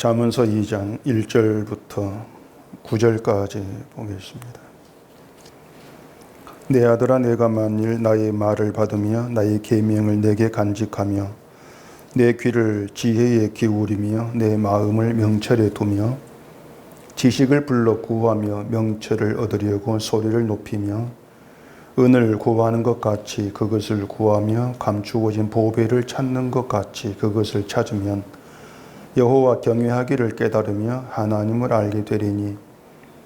잠언서 2장 1절부터 9절까지 보겠습니다. 내 아들아, 내가 만일 나의 말을 받으며 나의 계명을 내게 간직하며 내 귀를 지혜에 기울이며 내 마음을 명철에 두며 지식을 불러 구하며 명철을 얻으려고 소리를 높이며 은을 구하는 것 같이 그것을 구하며 감추어진 보배를 찾는 것 같이 그것을 찾으면 여호와 경외하기를 깨달으며 하나님을 알게 되리니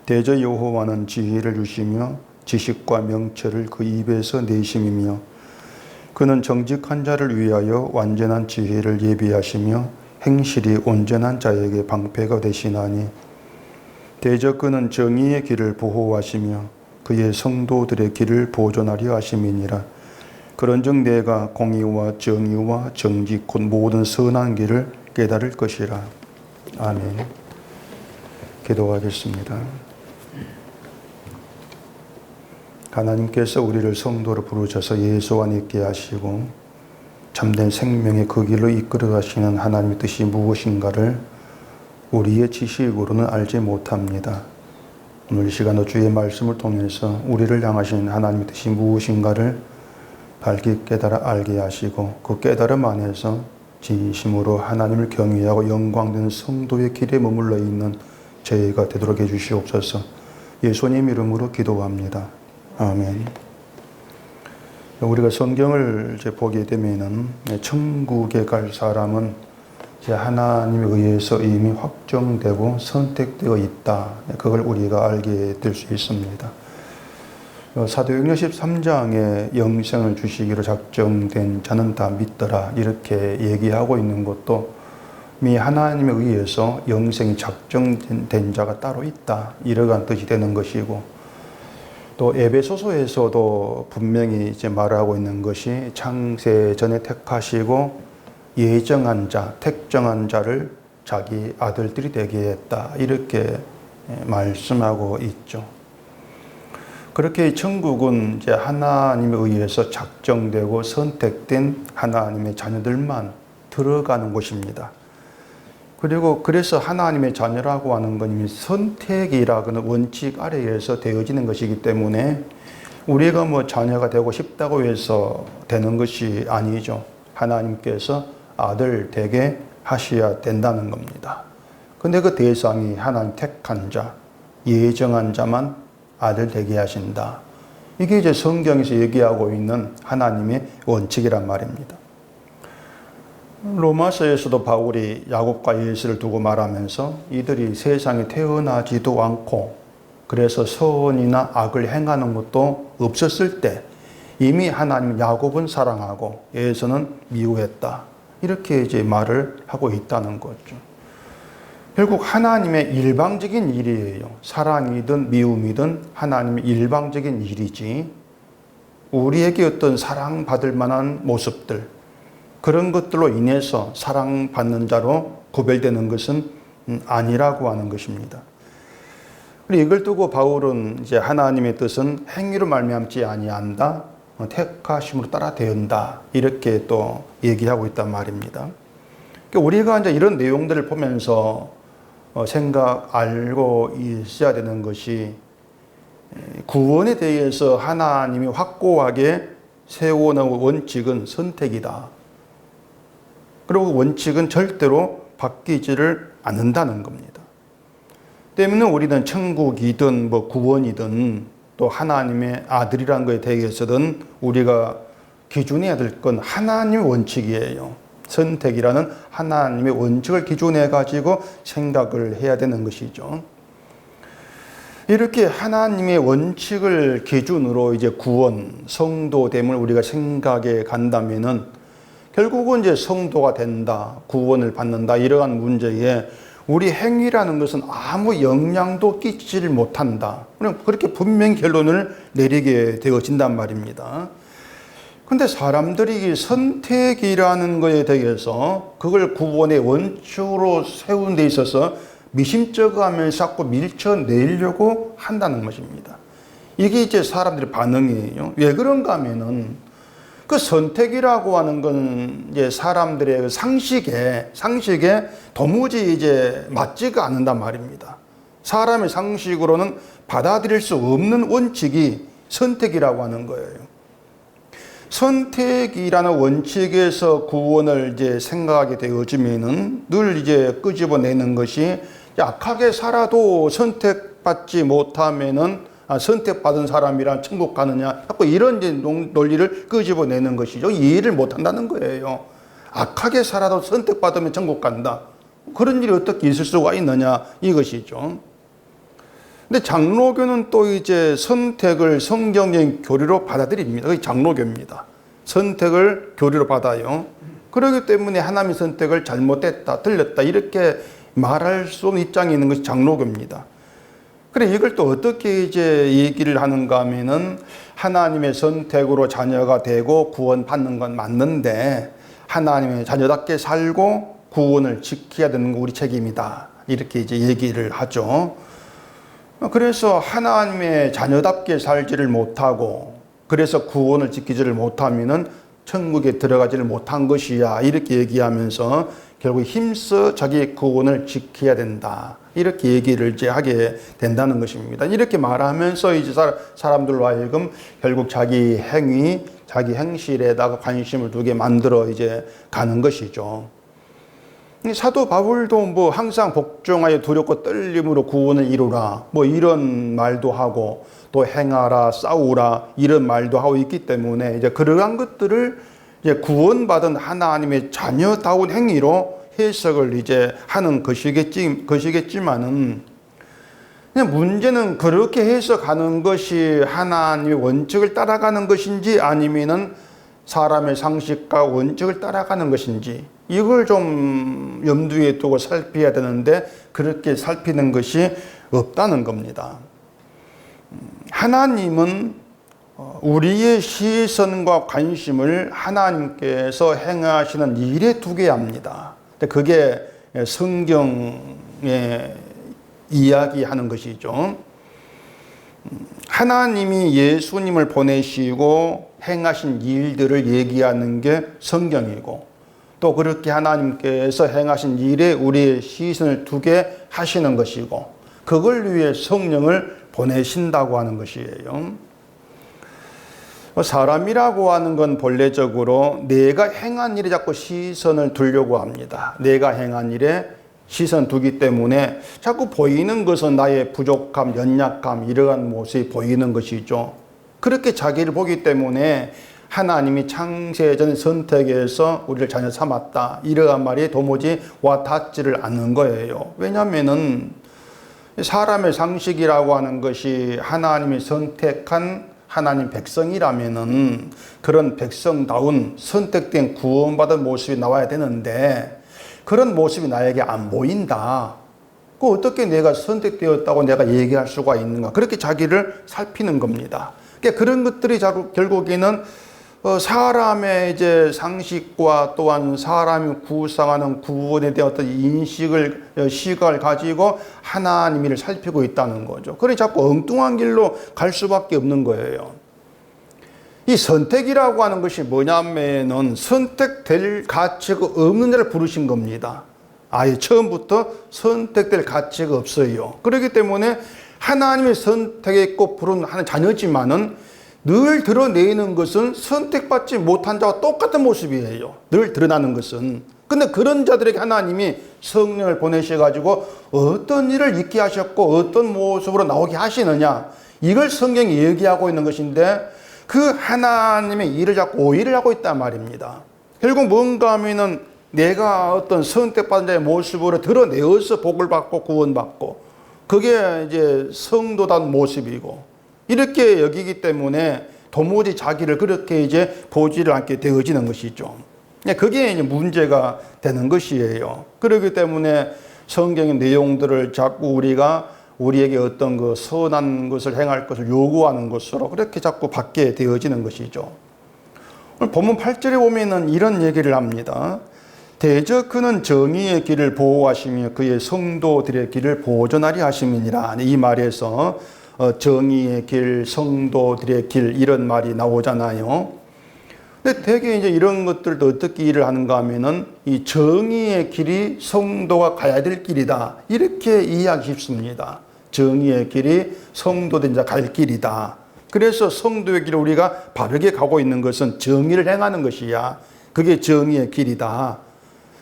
대저 여호와는 지혜를 주시며 지식과 명철을 그 입에서 내심이며 그는 정직한 자를 위하여 완전한 지혜를 예비하시며 행실이 온전한 자에게 방패가 되시나니 대저 그는 정의의 길을 보호하시며 그의 성도들의 길을 보존하려 하심이니라. 그런즉 내가 공의와 정의와 정직 곧 모든 선한 길을 깨달을 것이라. 아멘. 기도하겠습니다. 하나님께서 우리를 성도로 부르셔서 예수 안에 있게 하시고 참된 생명의 그 길로 이끌어 가시는 하나님의 뜻이 무엇인가를 우리의 지식으로는 알지 못합니다. 오늘 이 시간 주의 말씀을 통해서 우리를 향하신 하나님의 뜻이 무엇인가를 밝게 깨달아 알게 하시고 그 깨달음 안에서 진심으로 하나님을 경외하고 영광되는 성도의 길에 머물러 있는 저희가 되도록 해주시옵소서. 예수님 이름으로 기도합니다. 아멘. 우리가 성경을 이제 보게 되면은 천국에 갈 사람은 이제 하나님에 의해서 이미 확정되고 선택되어 있다. 그걸 우리가 알게 될 수 있습니다. 사도행전 13장에 영생을 주시기로 작정된 자는 다 믿더라 이렇게 얘기하고 있는 것도 이미 하나님에 의해서 영생이 작정된 자가 따로 있다 이러한 뜻이 되는 것이고, 또 에베소서에서도 분명히 이제 말하고 있는 것이 창세 전에 택하시고 예정한 자, 택정한 자를 자기 아들들이 되게 했다 이렇게 말씀하고 있죠. 그렇게 천국은 이제 하나님에 의해서 작정되고 선택된 하나님의 자녀들만 들어가는 곳입니다. 그리고 그래서 하나님의 자녀라고 하는 건 선택이라는 원칙 아래에서 되어지는 것이기 때문에 우리가 뭐 자녀가 되고 싶다고 해서 되는 것이 아니죠. 하나님께서 아들 되게 하셔야 된다는 겁니다. 근데 그 대상이 하나님 택한 자, 예정한 자만 아들 되게 하신다. 이게 이제 성경에서 얘기하고 있는 하나님의 원칙이란 말입니다. 로마서에서도 바울이 야곱과 예수를 두고 말하면서 이들이 세상에 태어나지도 않고 그래서 선이나 악을 행하는 것도 없었을 때 이미 하나님 야곱은 사랑하고 예수는 미워했다. 이렇게 이제 말을 하고 있다는 거죠. 결국 하나님의 일방적인 일이에요. 사랑이든 미움이든 하나님의 일방적인 일이지 우리에게 어떤 사랑받을 만한 모습들 그런 것들로 인해서 사랑받는 자로 구별되는 것은 아니라고 하는 것입니다. 그리고 이걸 두고 바울은 이제 하나님의 뜻은 행위로 말미암지 아니한다. 택하심으로 따라 되었다. 이렇게 또 얘기하고 있단 말입니다. 그러니까 우리가 이제 이런 내용들을 보면서 알고 있어야 되는 것이 구원에 대해서 하나님이 확고하게 세워놓은 원칙은 선택이다. 그리고 원칙은 절대로 바뀌지를 않는다는 겁니다. 때문에 우리는 천국이든 뭐 구원이든 또 하나님의 아들이라는 것에 대해서든 우리가 기준해야 될 건 하나님의 원칙이에요. 선택이라는 하나님의 원칙을 기준해 가지고 생각을 해야 되는 것이죠. 이렇게 하나님의 원칙을 기준으로 이제 구원, 성도됨을 우리가 생각해 간다면은 결국은 이제 성도가 된다, 구원을 받는다 이러한 문제에 우리 행위라는 것은 아무 영향도 끼치질 못한다. 그렇게 분명히 결론을 내리게 되어진단 말입니다. 근데 사람들이 선택이라는 것에 대해서 그걸 구원의 원칙으로 세운 데 있어서 미심쩍어하면서 자꾸 밀쳐내려고 한다는 것입니다. 이게 이제 사람들의 반응이에요. 왜 그런가 하면은 그 선택이라고 하는 건 이제 사람들의 그 상식에 도무지 이제 맞지가 않는단 말입니다. 사람의 상식으로는 받아들일 수 없는 원칙이 선택이라고 하는 거예요. 선택이라는 원칙에서 구원을 이제 생각하게 되어지면은 늘 이제 끄집어내는 것이 약하게 살아도 선택받지 못하면은 선택받은 사람이란 천국 가느냐, 자꾸 이런 이제 논리를 끄집어내는 것이죠. 이해를 못한다는 거예요. 악하게 살아도 선택받으면 천국 간다. 그런 일이 어떻게 있을 수가 있느냐, 이것이죠. 근데 장로교는 또 이제 선택을 성경적인 교리로 받아들입니다. 그게 장로교입니다. 선택을 교리로 받아요. 그렇기 때문에 하나님의 선택을 잘못했다, 틀렸다, 이렇게 말할 수 없는 입장에 있는 것이 장로교입니다. 그래, 이걸 또 어떻게 이제 얘기를 하는가 하면은 하나님의 선택으로 자녀가 되고 구원받는 건 맞는데 하나님의 자녀답게 살고 구원을 지켜야 되는 거 우리 책임이다. 이렇게 이제 얘기를 하죠. 그래서 하나님의 자녀답게 살지를 못하고 그래서 구원을 지키지를 못하면은 천국에 들어가지를 못한 것이야. 이렇게 얘기하면서 결국 힘써 자기 구원을 지켜야 된다. 이렇게 얘기를 이제 하게 된다는 것입니다. 이렇게 말하면서 이제 사람들로 하여금 결국 자기 행위, 자기 행실에다가 관심을 두게 만들어 이제 가는 것이죠. 사도 바울도 뭐 항상 복종하여 두렵고 떨림으로 구원을 이루라, 뭐 이런 말도 하고 또 행하라, 싸우라 이런 말도 하고 있기 때문에 이제 그러한 것들을 이제 구원받은 하나님의 자녀다운 행위로 해석을 이제 하는 것이겠지만은 그냥 문제는 그렇게 해석하는 것이 하나님의 원칙을 따라가는 것인지 아니면은 사람의 상식과 원칙을 따라가는 것인지 이걸 좀 염두에 두고 살펴야 되는데 그렇게 살피는 것이 없다는 겁니다. 하나님은 우리의 시선과 관심을 하나님께서 행하시는 일에 두게 합니다. 그게 성경에 이야기하는 것이죠. 하나님이 예수님을 보내시고 행하신 일들을 얘기하는 게 성경이고 또 그렇게 하나님께서 행하신 일에 우리의 시선을 두게 하시는 것이고 그걸 위해 성령을 보내신다고 하는 것이에요. 사람이라고 하는 건 본래적으로 내가 행한 일에 자꾸 시선을 두려고 합니다. 내가 행한 일에 시선 두기 때문에 자꾸 보이는 것은 나의 부족함, 연약함 이러한 모습이 보이는 것이죠. 그렇게 자기를 보기 때문에 하나님이 창세전 선택에서 우리를 자녀 삼았다 이러한 말이 도무지 와 닿지를 않는 거예요. 왜냐하면은 사람의 상식이라고 하는 것이 하나님이 선택한 하나님 백성이라면은 그런 백성다운 선택된 구원받은 모습이 나와야 되는데 그런 모습이 나에게 안 보인다. 그 어떻게 내가 선택되었다고 내가 얘기할 수가 있는가? 그렇게 자기를 살피는 겁니다. 그러니까 그런 것들이 결국에는 사람의 이제 상식과 또한 사람이 구상하는 구원에 대한 어떤 시각을 가지고 하나님 일을 살피고 있다는 거죠. 그래 자꾸 엉뚱한 길로 갈 수밖에 없는 거예요. 이 선택이라고 하는 것이 뭐냐면은 선택될 가치가 없는 자를 부르신 겁니다. 아예 처음부터 선택될 가치가 없어요. 그렇기 때문에 하나님의 선택에 꼭 부른 하는 자녀지만은 늘 드러내는 것은 선택받지 못한 자와 똑같은 모습이에요. 늘 드러나는 것은. 근데 그런 자들에게 하나님이 성령을 보내셔가지고 어떤 일을 있게 하셨고 어떤 모습으로 나오게 하시느냐 이걸 성경이 얘기하고 있는 것인데 그 하나님의 일을 자꾸 오해를 하고 있단 말입니다. 결국 뭔가 하면은 내가 어떤 선택받은 자의 모습으로 드러내어서 복을 받고 구원받고 그게 이제 성도다운 모습이고 이렇게 여기기 때문에 도무지 자기를 그렇게 이제 보지를 않게 되어지는 것이죠. 그게 이제 문제가 되는 것이에요. 그렇기 때문에 성경의 내용들을 자꾸 우리에게 어떤 그 선한 것을 행할 것을 요구하는 것으로 그렇게 자꾸 받게 되어지는 것이죠. 오늘 본문 8절에 보면은 이런 얘기를 합니다. 대저 그는 정의의 길을 보호하시며 그의 성도들의 길을 보존하리 하심이니라. 이 말에서 정의의 길, 성도들의 길 이런 말이 나오잖아요. 근데 되게 이제 이런 것들도 어떻게 일을 하는가 하면은 이 정의의 길이 성도가 가야 될 길이다. 이렇게 이해하기 쉽습니다. 정의의 길이 성도된 자 갈 길이다. 그래서 성도의 길을 우리가 바르게 가고 있는 것은 정의를 행하는 것이야. 그게 정의의 길이다.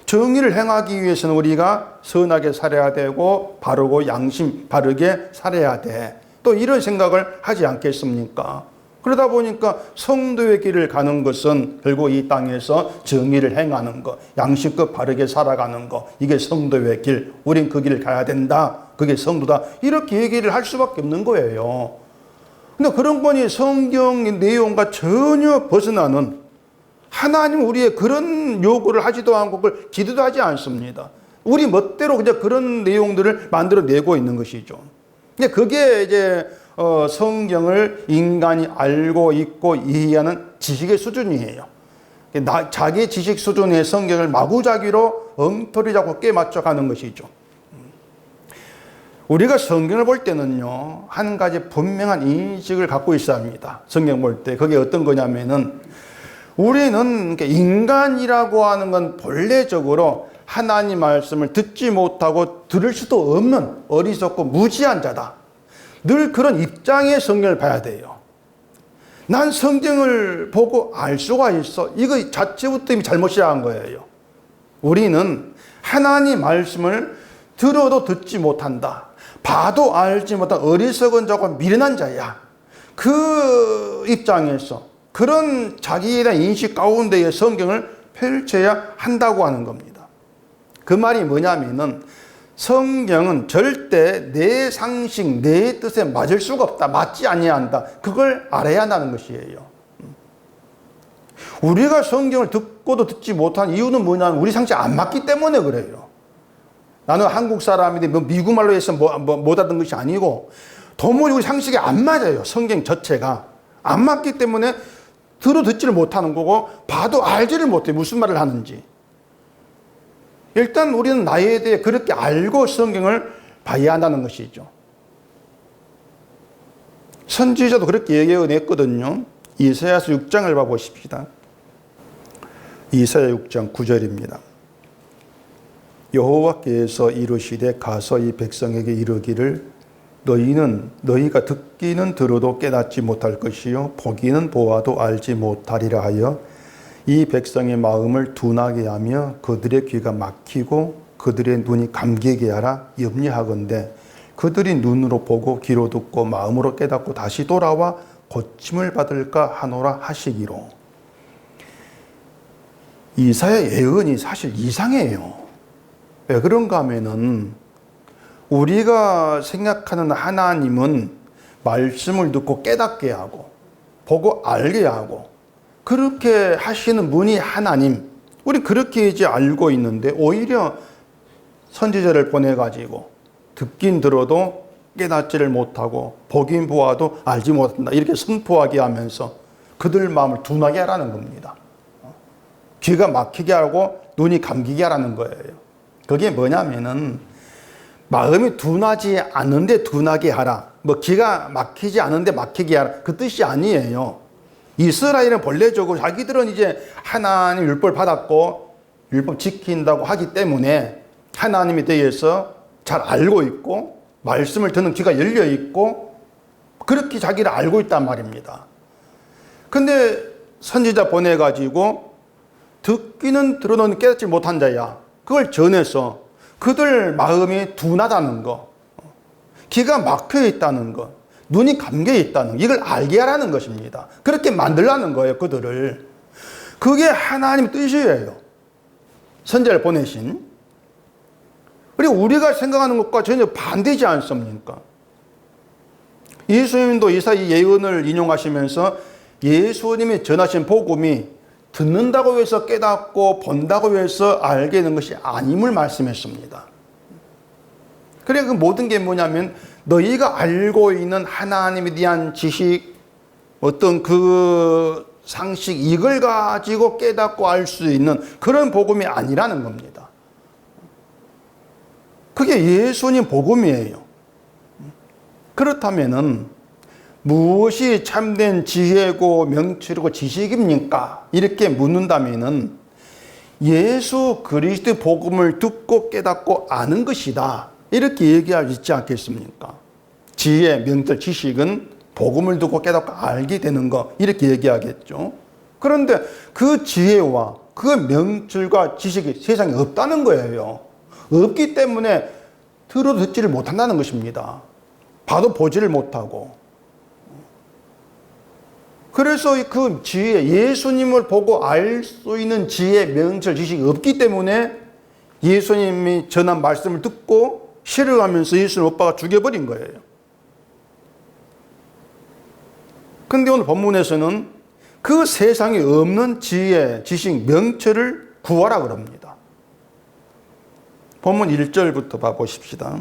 정의를 행하기 위해서는 우리가 선하게 살아야 되고 바르고 양심 바르게 살아야 돼. 또 이런 생각을 하지 않겠습니까? 그러다 보니까 성도의 길을 가는 것은 결국 이 땅에서 정의를 행하는 것, 양심껏 바르게 살아가는 것, 이게 성도의 길, 우린 그 길을 가야 된다, 그게 성도다, 이렇게 얘기를 할 수밖에 없는 거예요. 근데 그런 거니 성경의 내용과 전혀 벗어나는, 하나님 우리의 그런 요구를 하지도 않고 그걸 기도도 하지 않습니다. 우리 멋대로 그냥 그런 내용들을 만들어내고 있는 것이죠. 근데 그게 이제 성경을 인간이 알고 있고 이해하는 지식의 수준이에요. 자기 지식 수준의 성경을 마구잡이로 엉터리 잡고 깨맞춰 가는 것이죠. 우리가 성경을 볼 때는요, 한 가지 분명한 인식을 갖고 있어야 합니다. 성경 볼 때. 그게 어떤 거냐면은, 우리는 인간이라고 하는 건 본래적으로 하나님 말씀을 듣지 못하고 들을 수도 없는 어리석고 무지한 자다. 늘 그런 입장의 성경을 봐야 돼요. 난 성경을 보고 알 수가 있어. 이거 자체부터 이미 잘못이야 한 거예요. 우리는 하나님 말씀을 들어도 듣지 못한다. 봐도 알지 못한 어리석은 자고 미련한 자야. 그 입장에서 그런 자기에 대한 인식 가운데에 성경을 펼쳐야 한다고 하는 겁니다. 그 말이 뭐냐면은, 성경은 절대 내 상식, 내 뜻에 맞을 수가 없다. 맞지 아니한다. 그걸 알아야 한다는 것이에요. 우리가 성경을 듣고도 듣지 못한 이유는 뭐냐면 우리 상식이 안 맞기 때문에 그래요. 나는 한국 사람인데 미국 말로 해서 못 하던 것이 아니고 도무지 우리 상식이 안 맞아요. 성경 자체가 안 맞기 때문에 들어 듣지를 못하는 거고 봐도 알지를 못해. 무슨 말을 하는지. 일단 우리는 나에 대해 그렇게 알고 성경을 봐야 한다는 것이죠. 선지자도 그렇게 얘기해냈거든요. 이사야서 6장을 봐보십시다. 이사야 6장 9절입니다. 여호와께서 이르시되 가서 이 백성에게 이르기를 너희는 너희가 듣기는 들어도 깨닫지 못할 것이요 보기는 보아도 알지 못하리라 하여 이 백성의 마음을 둔하게 하며 그들의 귀가 막히고 그들의 눈이 감기게 하라 염려하건대 그들이 눈으로 보고 귀로 듣고 마음으로 깨닫고 다시 돌아와 고침을 받을까 하노라 하시기로. 이사야 예언이 사실 이상해요. 왜 그런가 하면은 우리가 생각하는 하나님은 말씀을 듣고 깨닫게 하고 보고 알게 하고 그렇게 하시는 분이 하나님, 우리 그렇게 이제 알고 있는데 오히려 선지자를 보내가지고 듣긴 들어도 깨닫지를 못하고 보긴 보아도 알지 못한다 이렇게 선포하게 하면서 그들 마음을 둔하게 하라는 겁니다. 귀가 막히게 하고 눈이 감기게 하라는 거예요. 그게 뭐냐면은 마음이 둔하지 않은데 둔하게 하라. 뭐 귀가 막히지 않은데 막히게 하라. 그 뜻이 아니에요. 이스라엘은 본래적으로 자기들은 이제 하나님 율법을 받았고 율법 지킨다고 하기 때문에 하나님에 대해서 잘 알고 있고 말씀을 듣는 귀가 열려 있고 그렇게 자기를 알고 있단 말입니다. 근데 선지자 보내가지고 듣기는 들어는 깨닫지 못한 자야. 그걸 전해서 그들 마음이 둔하다는 거, 귀가 막혀 있다는 거, 눈이 감겨 있다는 거, 이걸 알게 하라는 것입니다. 그렇게 만들라는 거예요, 그들을. 그게 하나님 뜻이에요. 선지자를 보내신. 그리고 우리가 생각하는 것과 전혀 반대지 않습니까? 예수님도 이사야 예언을 인용하시면서 예수님이 전하신 복음이 듣는다고 해서 깨닫고 본다고 해서 알게 되는 것이 아님을 말씀했습니다. 그래, 그 모든 게 뭐냐면 너희가 알고 있는 하나님에 대한 지식, 어떤 그 상식, 이걸 가지고 깨닫고 알 수 있는 그런 복음이 아니라는 겁니다. 그게 예수님 복음이에요. 그렇다면은 무엇이 참된 지혜고 명철이고 지식입니까? 이렇게 묻는다면은 예수 그리스도의 복음을 듣고 깨닫고 아는 것이다. 이렇게 얘기할 수 있지 않겠습니까? 지혜, 명철, 지식은 복음을 듣고 깨닫고 알게 되는 거, 이렇게 얘기하겠죠. 그런데 그 지혜와 그 명철과 지식이 세상에 없다는 거예요. 없기 때문에 들어도 듣지를 못한다는 것입니다. 봐도 보지를 못하고. 그래서 그 지혜, 예수님을 보고 알 수 있는 지혜, 명철, 지식이 없기 때문에 예수님이 전한 말씀을 듣고 싫어하면서 예수님 오빠가 죽여버린 거예요. 근데 오늘 본문에서는 그 세상에 없는 지혜, 지식, 명철을 구하라 그럽니다. 본문 1절부터 봐보십시다.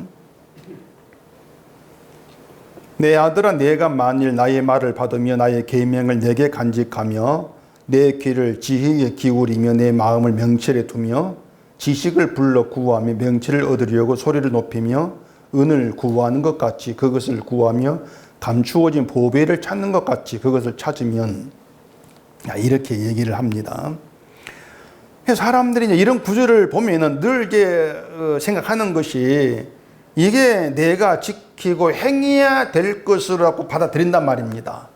내 아들아, 내가 만일 나의 말을 받으며 나의 계명을 내게 간직하며 내 귀를 지혜에 기울이며 내 마음을 명철에 두며 지식을 불러 구하며 명철을 얻으려고 소리를 높이며 은을 구하는 것 같이 그것을 구하며 감추어진 보배를 찾는 것 같이 그것을 찾으면, 이렇게 얘기를 합니다. 사람들이 이런 구절을 보면은 늘 생각하는 것이 이게 내가 지키고 행해야 될 것이라고 받아들인단 말입니다.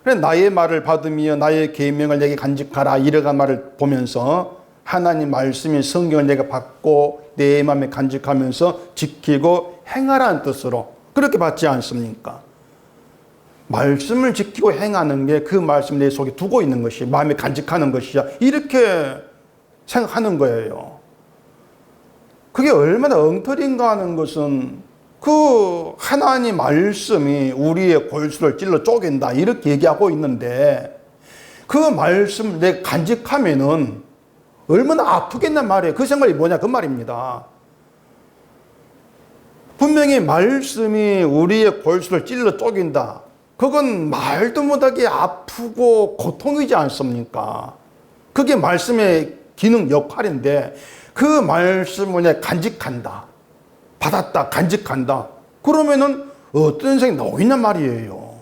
그래서 나의 말을 받으며 나의 계명을 내게 간직하라, 이러한 말을 보면서 하나님 말씀인 성경을 내가 받고 내 마음에 간직하면서 지키고 행하라는 뜻으로 그렇게 받지 않습니까? 말씀을 지키고 행하는 게 그 말씀 내 속에 두고 있는 것이 마음에 간직하는 것이야, 이렇게 생각하는 거예요. 그게 얼마나 엉터리인가 하는 것은 그 하나님 말씀이 우리의 골수를 찔러 쪼갠다, 이렇게 얘기하고 있는데 그 말씀을 내가 간직하면은 얼마나 아프겠단 말이에요. 그 생각이 뭐냐 그 말입니다. 분명히 말씀이 우리의 골수를 찔러 쪼갠다. 그건 말도 못하게 아프고 고통이지 않습니까? 그게 말씀의 기능 역할인데 그 말씀을 내가 간직한다, 받았다, 간직한다, 그러면은 어떤 생각이 나오겠냔 말이에요.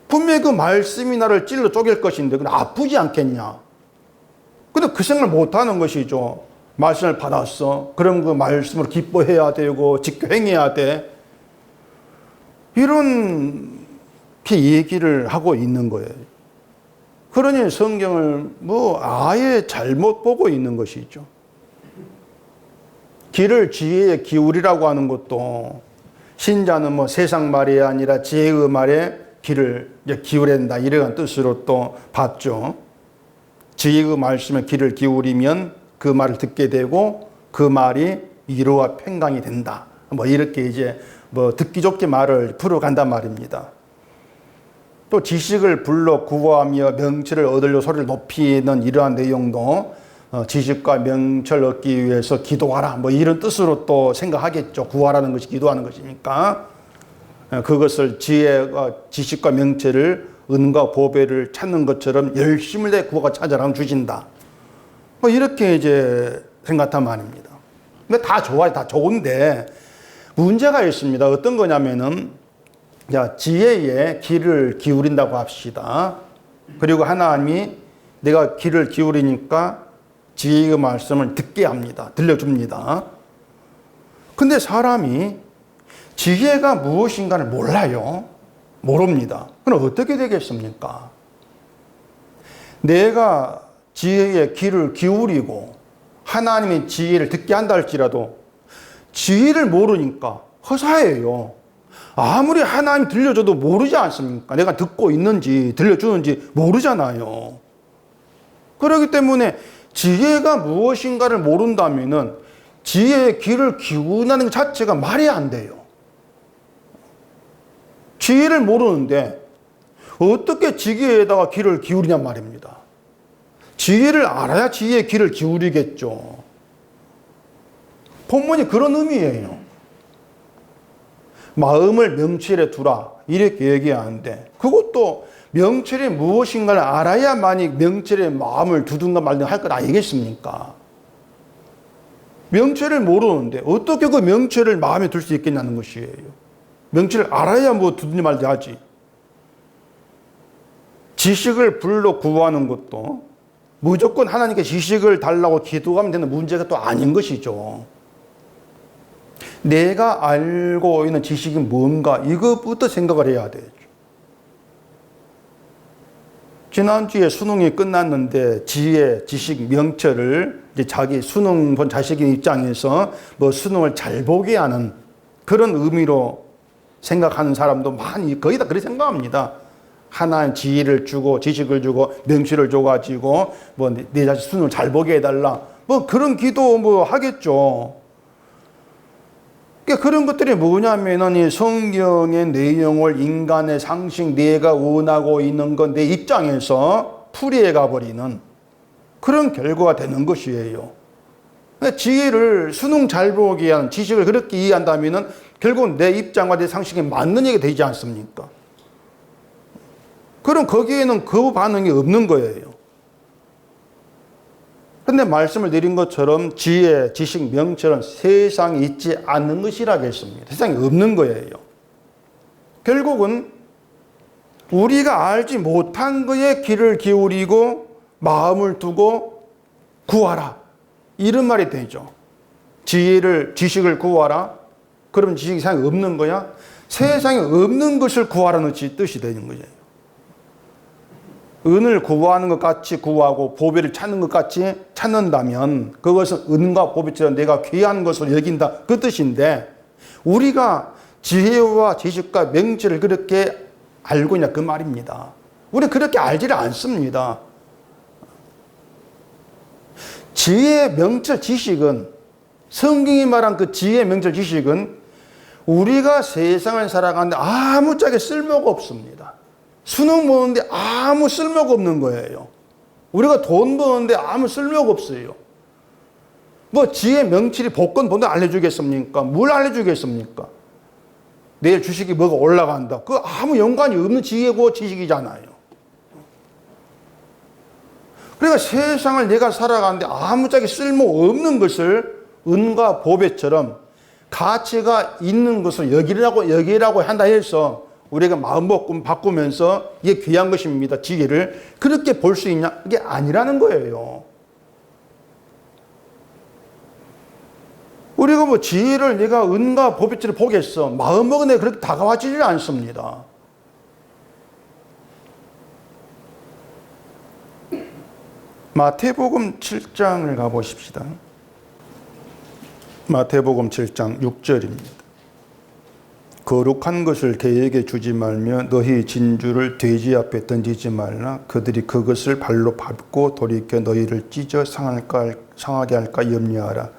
분명히 그 말씀이 나를 찔러 쪼갤 것인데 그건 아프지 않겠냐? 근데 그 생각을 못하는 것이죠. 말씀을 받았어, 그럼 그 말씀으로 기뻐해야 되고 지켜 행해야 돼, 이렇게 얘기를 하고 있는 거예요. 그러니 성경을 아예 잘못 보고 있는 것이죠. 귀를 지혜에 기울이라고 하는 것도 신자는 세상 말이 아니라 지혜의 말에 귀를 기울여야 된다, 이런 뜻으로 또 봤죠. 지혜의 말씀에 귀를 기울이면 그 말을 듣게 되고 그 말이 위로와 평강이 된다, 이렇게 듣기 좋게 말을 풀어간단 말입니다. 또 지식을 불러 구하며 명철을 얻으려 소리를 높이는 이러한 내용도 지식과 명철 얻기 위해서 기도하라, 이런 뜻으로 또 생각하겠죠. 구하라는 것이 기도하는 것이니까 그것을 지식과 명철을 은과 보배를 찾는 것처럼 열심을 내 구하고 찾아라면 주신다, 이렇게 생각한 말입니다. 근데 다 좋아요. 다 좋은데 문제가 있습니다. 어떤 거냐면은, 지혜에 귀를 기울인다고 합시다. 그리고 하나님이 내가 귀를 기울이니까 지혜의 말씀을 듣게 합니다. 들려줍니다. 근데 사람이 지혜가 무엇인가를 몰라요. 모릅니다. 그럼 어떻게 되겠습니까? 내가 지혜에 귀를 기울이고 하나님의 지혜를 듣게 한다 할지라도 지혜를 모르니까 허사예요. 아무리 하나님 들려줘도 모르지 않습니까? 내가 듣고 있는지 들려주는지 모르잖아요. 그렇기 때문에 지혜가 무엇인가를 모른다면은 지혜의 귀를 기울이는 것 자체가 말이 안 돼요. 지혜를 모르는데 어떻게 지혜에다가 귀를 기울이냔 말입니다. 지혜를 알아야 지혜의 귀를 기울이겠죠. 본문이 그런 의미예요. 마음을 명철에 두라, 이렇게 얘기하는데 그것도 명철이 무엇인가를 알아야만이 명철의 마음을 두든가 말든가 할 것 아니겠습니까? 명철을 모르는데 어떻게 그 명철을 마음에 둘 수 있겠냐는 것이에요. 명치를 알아야 뭐 두든지 말든지 하지. 지식을 불러 구하는 것도 무조건 하나님께 지식을 달라고 기도하면 되는 문제가 또 아닌 것이죠. 내가 알고 있는 지식이 뭔가 이것부터 생각을 해야 되죠. 지난주에 수능이 끝났는데 지혜, 지식, 명철을 이제 자기 수능 본 자식의 입장에서 뭐 수능을 잘 보게 하는 그런 의미로 생각하는 사람도 많이 거의 다 그렇게 생각합니다. 하나의 지혜를 주고 지식을 주고 명철을 줘가지고 뭐 내 자식 수능을 잘 보게 해달라 뭐 그런 기도 뭐 하겠죠. 그러니까 그런 것들이 뭐냐면은 이 성경의 내용을 인간의 상식 내가 원하고 있는 건 내 입장에서 풀이해 가버리는 그런 결과가 되는 것이에요. 그러니까 지혜를 수능 잘 보기 위한 지식을 그렇게 이해한다면은 결국은 내 입장과 내 상식에 맞는 얘기가 되지 않습니까? 그럼 거기에는 그 반응이 없는 거예요. 근데 말씀을 드린 것처럼 지혜, 지식, 명철은 세상에 있지 않는 것이라겠습니다. 세상에 없는 거예요. 결국은 우리가 알지 못한 거에 귀를 기울이고 마음을 두고 구하라. 이런 말이 되죠. 지식을 구하라. 그러면 지식이 세상에 없는 거야? 세상에 없는 것을 구하라는 뜻이 되는 거예요. 은을 구하는 것 같이 구하고 보배를 찾는 것 같이 찾는다면 그것은 은과 보배처럼 내가 귀한 것으로 여긴다 그 뜻인데 우리가 지혜와 지식과 명철을 그렇게 알고 있냐 그 말입니다. 우리는 그렇게 알지를 않습니다. 지혜, 명철, 지식은 성경이 말한 그 지혜, 명철, 지식은 우리가 세상을 살아가는데 아무짝에 쓸모가 없습니다. 수능 보는데 아무 쓸모가 없는 거예요. 우리가 돈 버는데 아무 쓸모가 없어요. 뭐 지혜 명철이 복권 본다 알려주겠습니까? 뭘 알려주겠습니까? 내일 주식이 뭐가 올라간다. 그 아무 연관이 없는 지혜고 지식이잖아요. 그러니까 세상을 내가 살아가는데 아무짝에 쓸모없는 것을 은과 보배처럼 가치가 있는 것을 여기라고 한다 해서 우리가 마음 바꾸면서 이게 귀한 것입니다. 지혜를 그렇게 볼 수 있냐? 이게 아니라는 거예요. 우리가 뭐 지혜를 내가 은과 보배처럼 보겠어. 마음먹은 애 그렇게 다가와지질 않습니다. 마태복음 7장을 가보십시다. 마태복음 7장 6절입니다. 거룩한 것을 개에게 주지 말며 너희 진주를 돼지 앞에 던지지 말라. 그들이 그것을 발로 밟고 돌이켜 너희를 찢어 상하게 할까 염려하라.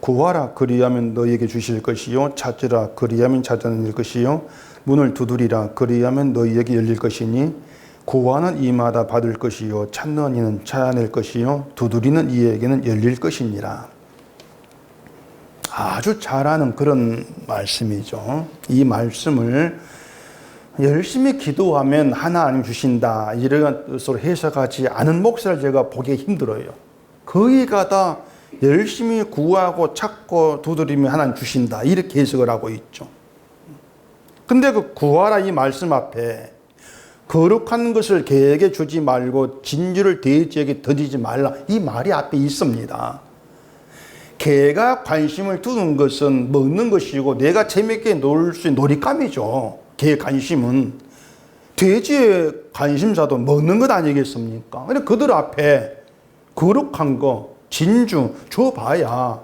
구하라 그리하면 너희에게 주실 것이요 찾으라 그리하면 찾아낼 것이요 문을 두드리라 그리하면 너희에게 열릴 것이니 구하는 이마다 받을 것이요 찾는 이는 찾아낼 것이요 두드리는 이에게는 열릴 것이니라. 아주 잘하는 그런 말씀이죠. 이 말씀을 열심히 기도하면 하나님 주신다 이런 뜻으로 해석하지 않은 목사를 제가 보기 힘들어요. 거기가 다 열심히 구하고 찾고 두드리면 하나님 주신다 이렇게 해석을 하고 있죠. 근데 그 구하라 이 말씀 앞에 거룩한 것을 개에게 주지 말고 진주를 돼지에게 던지지 말라 이 말이 앞에 있습니다. 개가 관심을 두는 것은 먹는 것이고 내가 재밌게 놀 수 있는 놀잇감이죠. 개의 관심은. 돼지의 관심사도 먹는 것 아니겠습니까? 근데 그들 앞에 거룩한 거 진주 줘봐야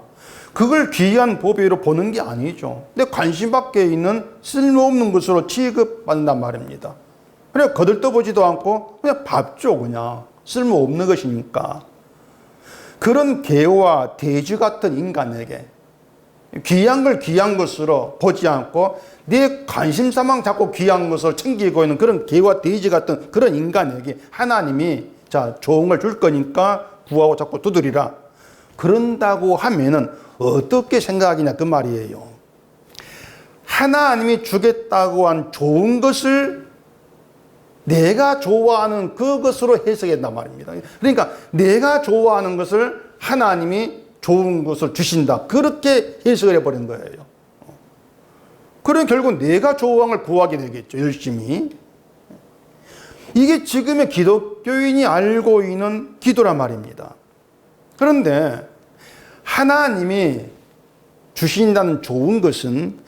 그걸 귀한 보배로 보는 게 아니죠. 근데 관심 밖에 있는 쓸모없는 것으로 취급받는단 말입니다. 그냥 거들떠보지도 않고 그냥 밥 줘 그냥 쓸모없는 것이니까. 그런 개와 돼지 같은 인간에게 귀한 걸 귀한 것으로 보지 않고 내 관심사만 자꾸 귀한 것을 챙기고 있는 그런 개와 돼지 같은 그런 인간에게 하나님이 자 좋은 걸 줄 거니까 구하고 자꾸 두드리라. 그런다고 하면은 어떻게 생각하냐 그 말이에요. 하나님이 주겠다고 한 좋은 것을 내가 좋아하는 그것으로 해석한단 말입니다. 그러니까 내가 좋아하는 것을 하나님이 좋은 것을 주신다. 그렇게 해석을 해버린 거예요. 그럼 결국 내가 조왕을 구하게 되겠죠. 열심히. 이게 지금의 기독교인이 알고 있는 기도란 말입니다. 그런데 하나님이 주신다는 좋은 것은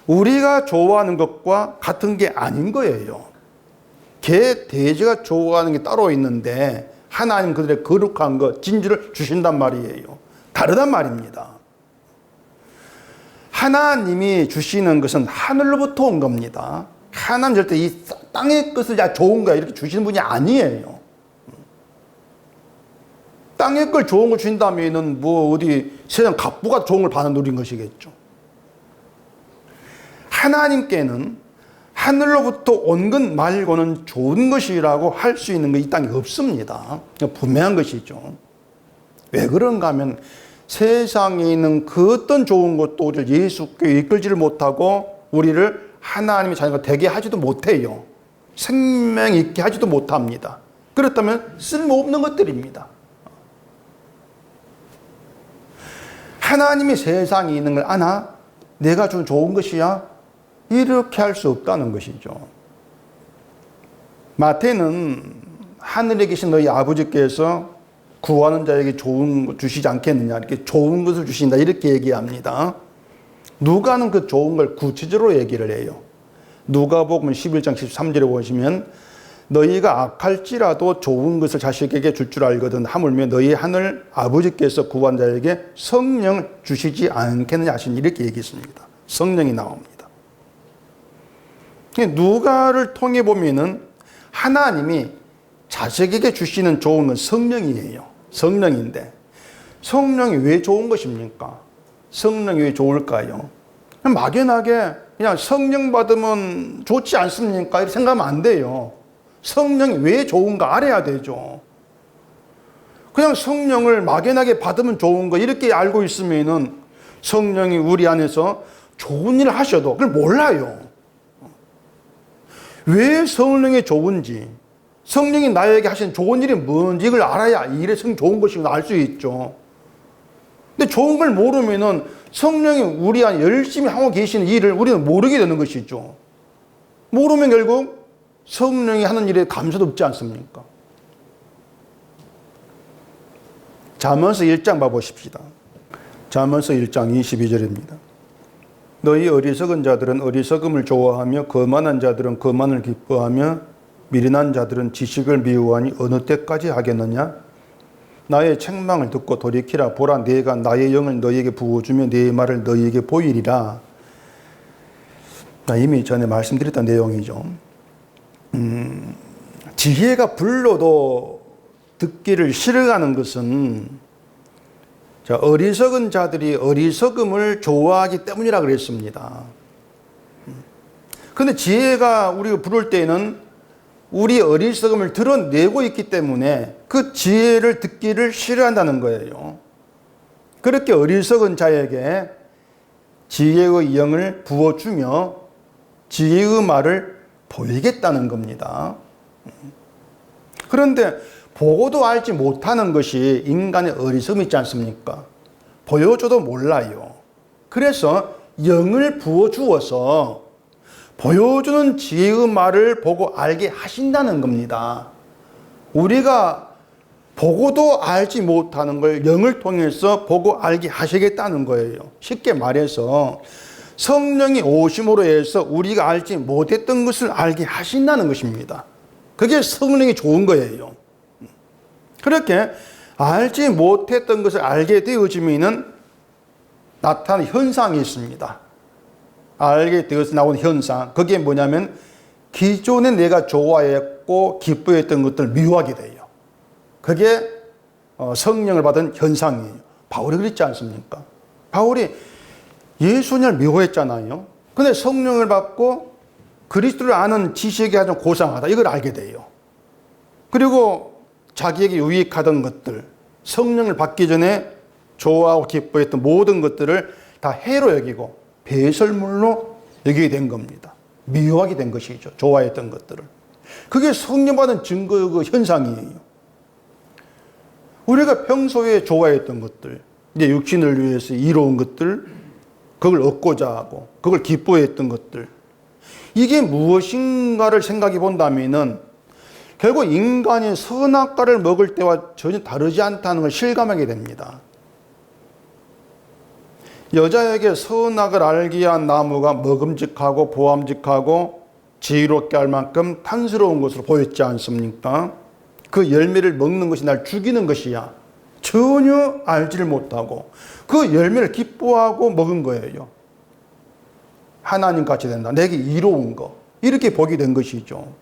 우리가 좋아하는 것과 같은 게 아닌 거예요. 개, 돼지가 좋아하는 게 따로 있는데 하나님 그들의 거룩한 것, 진주를 주신단 말이에요. 다르단 말입니다. 하나님이 주시는 것은 하늘로부터 온 겁니다. 하나님 절대 이 땅의 것을 야 좋은 거야 이렇게 주시는 분이 아니에요. 땅의 걸 좋은 걸 주신다면은 뭐 어디 세상 갑부가 좋은 걸 받아 누린 것이겠죠. 하나님께는 하늘로부터 온 것 말고는 좋은 것이라고 할 수 있는 거 이 땅에 없습니다. 분명한 것이죠. 왜 그런가 하면 세상에 있는 그 어떤 좋은 것도 우리를 예수께 이끌지를 못하고 우리를 하나님의 자녀가 되게 하지도 못해요. 생명 있게 하지도 못합니다. 그렇다면 쓸모없는 것들입니다. 하나님이 세상에 있는 걸 아나? 내가 준 좋은 것이야? 이렇게 할 수 없다는 것이죠. 마태는 하늘에 계신 너희 아버지께서 구하는 자에게 좋은 것 주시지 않겠느냐, 이렇게 좋은 것을 주신다 이렇게 얘기합니다. 누가는 그 좋은 걸 구체적으로 얘기를 해요. 누가복음 11장 13절에 보시면 너희가 악할지라도 좋은 것을 자식에게 줄 줄 알거든 하물며 너희 하늘 아버지께서 구한 자에게 성령을 주시지 않겠느냐 하신 이렇게 얘기했습니다. 성령이 나옵니다. 누가를 통해 보면은 하나님이 자식에게 주시는 좋은 건 성령이에요. 성령인데 성령이 왜 좋은 것입니까? 성령이 왜 좋을까요? 그냥 막연하게 그냥 성령 받으면 좋지 않습니까? 이렇게 생각하면 안 돼요. 성령이 왜 좋은가 알아야 되죠. 그냥 성령을 막연하게 받으면 좋은 거 이렇게 알고 있으면은 성령이 우리 안에서 좋은 일을 하셔도 그걸 몰라요. 왜 성령이 좋은지, 성령이 나에게 하신 좋은 일이 뭔지 이걸 알아야 이 일에 좋은 것이구나 알 수 있죠. 근데 좋은 걸 모르면은 성령이 우리 안에 열심히 하고 계시는 일을 우리는 모르게 되는 것이죠. 모르면 결국 성령이 하는 일에 감사도 없지 않습니까? 잠언서 1장 봐보십시다. 잠언서 1장 22절입니다. 너희 어리석은 자들은 어리석음을 좋아하며 거만한 자들은 거만을 기뻐하며 미련한 자들은 지식을 미워하니 어느 때까지 하겠느냐? 나의 책망을 듣고 돌이키라. 보라, 내가 나의 영을 너희에게 부어주며 내 말을 너희에게 보이리라. 이미 전에 말씀드렸던 내용이죠. 지혜가 불러도 듣기를 싫어하는 것은 어리석은 자들이 어리석음을 좋아하기 때문이라 그랬습니다. 그런데 지혜가 우리가 부를 때는 우리 어리석음을 드러내고 있기 때문에 그 지혜를 듣기를 싫어한다는 거예요. 그렇게 어리석은 자에게 지혜의 영을 부어주며 지혜의 말을 보이겠다는 겁니다. 그런데 보고도 알지 못하는 것이 인간의 어리석음이 있지 않습니까? 보여줘도 몰라요. 그래서 영을 부어주어서 보여주는 지혜의 말을 보고 알게 하신다는 겁니다. 우리가 보고도 알지 못하는 걸 영을 통해서 보고 알게 하시겠다는 거예요. 쉽게 말해서 성령이 오심으로 해서 우리가 알지 못했던 것을 알게 하신다는 것입니다. 그게 성령이 좋은 거예요. 그렇게 알지 못했던 것을 알게 되어지면 나타나는 현상이 있습니다. 알게 되어서 나오는 현상, 그게 뭐냐면 기존에 내가 좋아했고 기뻐했던 것들을 미워하게 돼요. 그게 성령을 받은 현상이에요. 바울이 그랬지 않습니까? 바울이 예수님을 미워했잖아요. 근데 성령을 받고 그리스도를 아는 지식이 아주 고상하다, 이걸 알게 돼요. 그리고 자기에게 유익하던 것들, 성령을 받기 전에 좋아하고 기뻐했던 모든 것들을 다 해로 여기고 배설물로 여기게 된 겁니다. 미워하게 된 것이죠. 좋아했던 것들을. 그게 성령 받은 증거의 그 현상이에요. 우리가 평소에 좋아했던 것들, 이제 육신을 위해서 이로운 것들, 그걸 얻고자 하고 그걸 기뻐했던 것들, 이게 무엇인가를 생각해 본다면은 결국 인간이 선악과를 먹을 때와 전혀 다르지 않다는 걸 실감하게 됩니다. 여자에게 선악을 알게 한 나무가 먹음직하고 보암직하고 지혜롭게 할 만큼 탐스러운 것으로 보였지 않습니까? 그 열매를 먹는 것이 날 죽이는 것이야 전혀 알지를 못하고 그 열매를 기뻐하고 먹은 거예요. 하나님 같이 된다, 내게 이로운 거, 이렇게 보게 된 것이죠.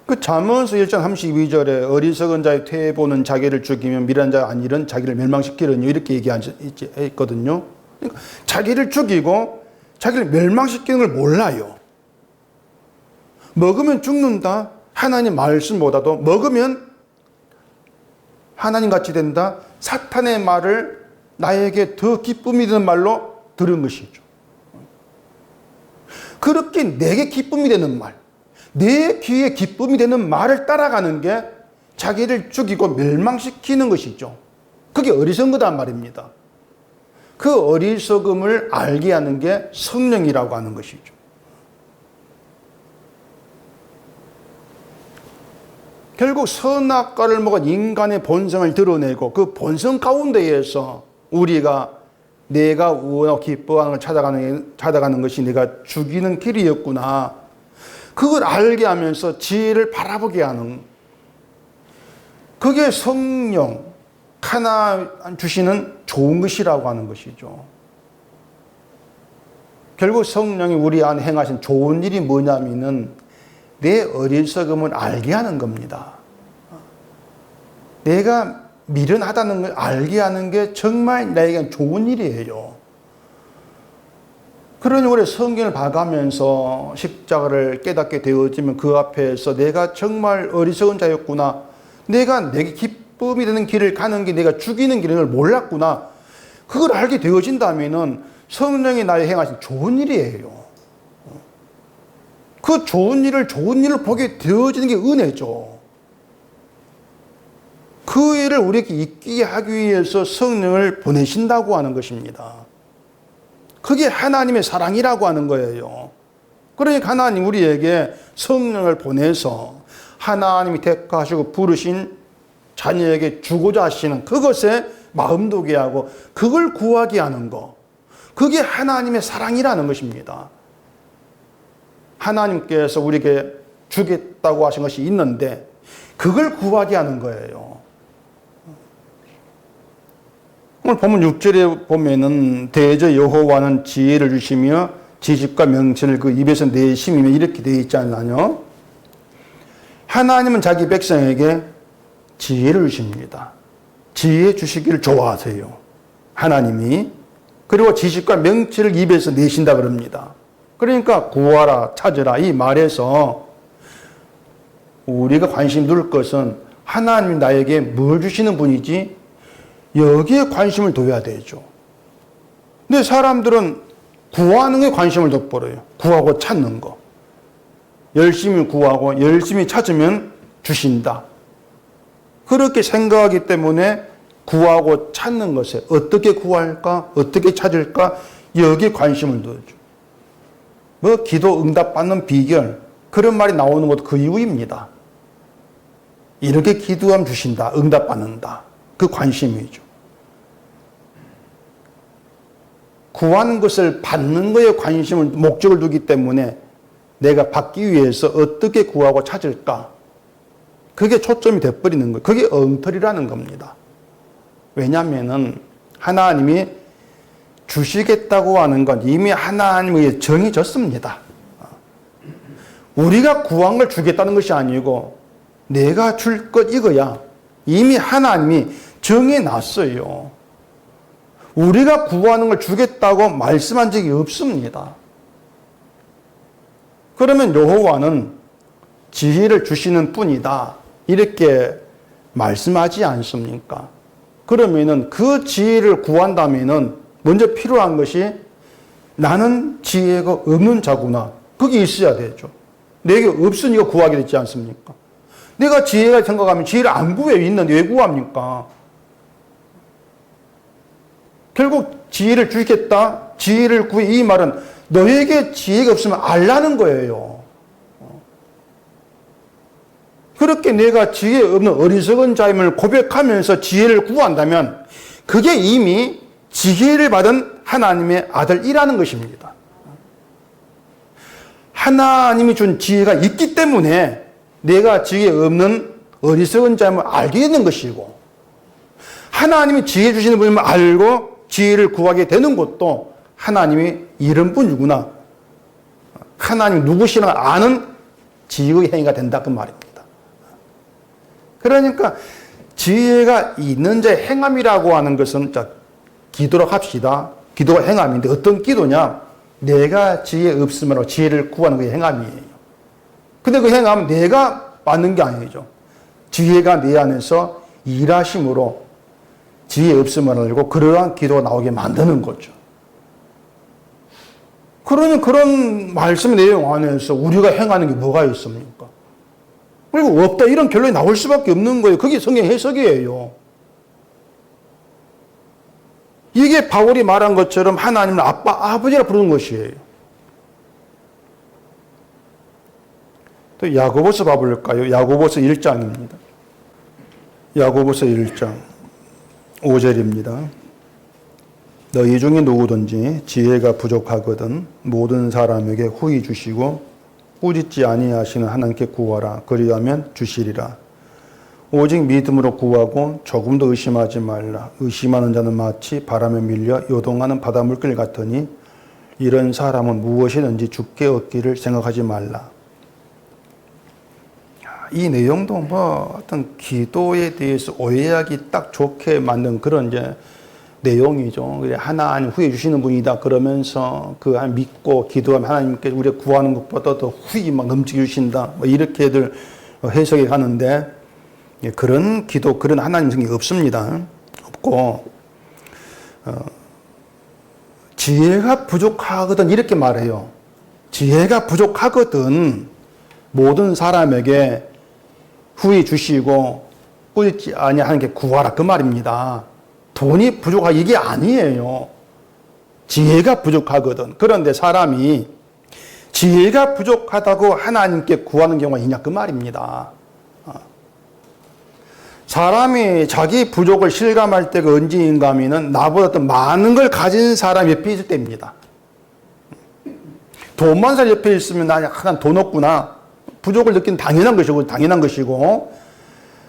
그 잠언서 1장 32절에 어리석은 자의 퇴보는 자기를 죽이며 미련한 자의 안일은 자기를 멸망시키려니 이렇게 얘기했거든요. 그러니까 자기를 죽이고 자기를 멸망시키는 걸 몰라요. 먹으면 죽는다, 하나님 말씀보다도 먹으면 하나님 같이 된다, 사탄의 말을 나에게 더 기쁨이 되는 말로 들은 것이죠. 그렇게 내게 기쁨이 되는 말, 내 귀에 기쁨이 되는 말을 따라가는 게 자기를 죽이고 멸망시키는 것이죠. 그게 어리석은 거란 말입니다. 그 어리석음을 알게 하는 게 성령이라고 하는 것이죠. 결국 선악과를 먹은 인간의 본성을 드러내고 그 본성 가운데에서 우리가 내가 우원하고 기뻐하는 걸 찾아가는 것이 내가 죽이는 길이었구나, 그걸 알게 하면서 지혜를 바라보게 하는, 그게 성령 하나 주시는 좋은 것이라고 하는 것이죠. 결국 성령이 우리 안에 행하신 좋은 일이 뭐냐면은 내 어리석음을 알게 하는 겁니다. 내가 미련하다는 걸 알게 하는 게 정말 나에게 좋은 일이에요. 그러니 우리 성경을 봐가면서 십자가를 깨닫게 되어지면 그 앞에서 내가 정말 어리석은 자였구나, 내가 내게 기쁨이 되는 길을 가는 게 내가 죽이는 길인 걸 몰랐구나, 그걸 알게 되어진다면 성령이 나의 행하신 좋은 일이에요. 그 좋은 일을 보게 되어지는 게 은혜죠. 그 일을 우리에게 있게 하기 위해서 성령을 보내신다고 하는 것입니다. 그게 하나님의 사랑이라고 하는 거예요. 그러니까 하나님 우리에게 성령을 보내서 하나님이 택하시고 부르신 자녀에게 주고자 하시는 그것에 마음도게 하고 그걸 구하게 하는 것, 그게 하나님의 사랑이라는 것입니다. 하나님께서 우리에게 주겠다고 하신 것이 있는데 그걸 구하게 하는 거예요. 오늘 보면 6절에 보면은 대저 여호와는 지혜를 주시며 지식과 명철을 그 입에서 내심이며 이렇게 되어 있지 않나요? 하나님은 자기 백성에게 지혜를 주십니다. 지혜 주시기를 좋아하세요, 하나님이. 그리고 지식과 명철을 입에서 내신다 그럽니다. 그러니까 구하라 찾으라 이 말에서 우리가 관심 둘 것은 하나님이 나에게 뭘 주시는 분이지, 여기에 관심을 둬야 되죠. 근데 사람들은 구하는 게 관심을 둬버려요. 구하고 찾는 거. 열심히 구하고 열심히 찾으면 주신다, 그렇게 생각하기 때문에 구하고 찾는 것에 어떻게 구할까, 어떻게 찾을까, 여기에 관심을 두죠. 뭐 기도 응답받는 비결, 그런 말이 나오는 것도 그 이유입니다. 이렇게 기도하면 주신다, 응답받는다, 그 관심이죠. 구하는 것을 받는 거에 관심을, 목적을 두기 때문에 내가 받기 위해서 어떻게 구하고 찾을까, 그게 초점이 돼버리는 거예요. 그게 엉터리라는 겁니다. 왜냐하면 하나님이 주시겠다고 하는 건 이미 하나님의 정해졌습니다. 우리가 구한 걸 주겠다는 것이 아니고 내가 줄 것 이거야, 이미 하나님이 정해놨어요. 우리가 구하는 걸 주겠다고 말씀한 적이 없습니다. 그러면 여호와는 지혜를 주시는 뿐이다, 이렇게 말씀하지 않습니까? 그러면은 그 지혜를 구한다면은 먼저 필요한 것이 나는 지혜가 없는 자구나, 그게 있어야 되죠. 내게 없으니까 구하게 되지 않습니까? 내가 지혜가 생각하면 지혜를 안 구해요. 있는데 왜 구합니까? 결국 지혜를 주겠다, 지혜를 구해, 이 말은 너에게 지혜가 없으면 알라는 거예요. 그렇게 내가 지혜 없는 어리석은 자임을 고백하면서 지혜를 구한다면 그게 이미 지혜를 받은 하나님의 아들이라는 것입니다. 하나님이 준 지혜가 있기 때문에 내가 지혜 없는 어리석은 자임을 알게 되는 것이고, 하나님이 지혜 주시는 분임을 알고 지혜를 구하게 되는 것도 하나님이 이런 분이구나, 하나님 누구시나 아는 지혜의 행위가 된다 그 말입니다. 그러니까 지혜가 있는 자의 행함이라고 하는 것은, 자, 기도로 합시다. 기도가 행함인데 어떤 기도냐? 내가 지혜 없으므로 지혜를 구하는 게 행함이에요. 근데 그 행함은 내가 받는 게 아니죠. 지혜가 내 안에서 일하심으로 지혜 없음을 알고 그러한 기도가 나오게 만드는 거죠. 그러니 그런 말씀 내용 안에서 우리가 행하는 게 뭐가 있습니까? 그리고 없다 이런 결론이 나올 수밖에 없는 거예요. 그게 성경 해석이에요. 이게 바울이 말한 것처럼 하나님을 아빠, 아버지라 부르는 것이에요. 또 야고보서 봐볼까요? 야고보서 1장입니다. 야고보서 1장 5절입니다. 너희 중에 누구든지 지혜가 부족하거든 모든 사람에게 후히 주시고 꾸짖지 아니하시는 하나님께 구하라. 그리하면 주시리라. 오직 믿음으로 구하고 조금도 의심하지 말라. 의심하는 자는 마치 바람에 밀려 요동하는 바닷물길 같으니 이런 사람은 무엇이든지 주께 얻기를 생각하지 말라. 이 내용도 뭐 어떤 기도에 대해서 오해하기 딱 좋게 만든 그런 이제 내용이죠. 하나님 후에 주시는 분이다 그러면서 그 믿고 기도하면 하나님께 우리가 구하는 것보다 더 후히 막 넘치게 주신다. 뭐 이렇게들 해석이 가는데 그런 기도, 그런 하나님 성이 없습니다. 없고 지혜가 부족하거든 이렇게 말해요. 지혜가 부족하거든 모든 사람에게 후히 주시고 꾸짖지 아니하는 게 구하라 그 말입니다. 돈이 부족하 이게 아니에요. 지혜가 부족하거든. 그런데 사람이 지혜가 부족하다고 하나님께 구하는 경우가 있냐 그 말입니다. 사람이 자기 부족을 실감할 때가 언제인가 하면은 나보다 더 많은 걸 가진 사람이 옆에 있을 때입니다. 돈 많은 사람 옆에 있으면 나 약간 돈 없구나. 부족을 느끼는 당연한 것이고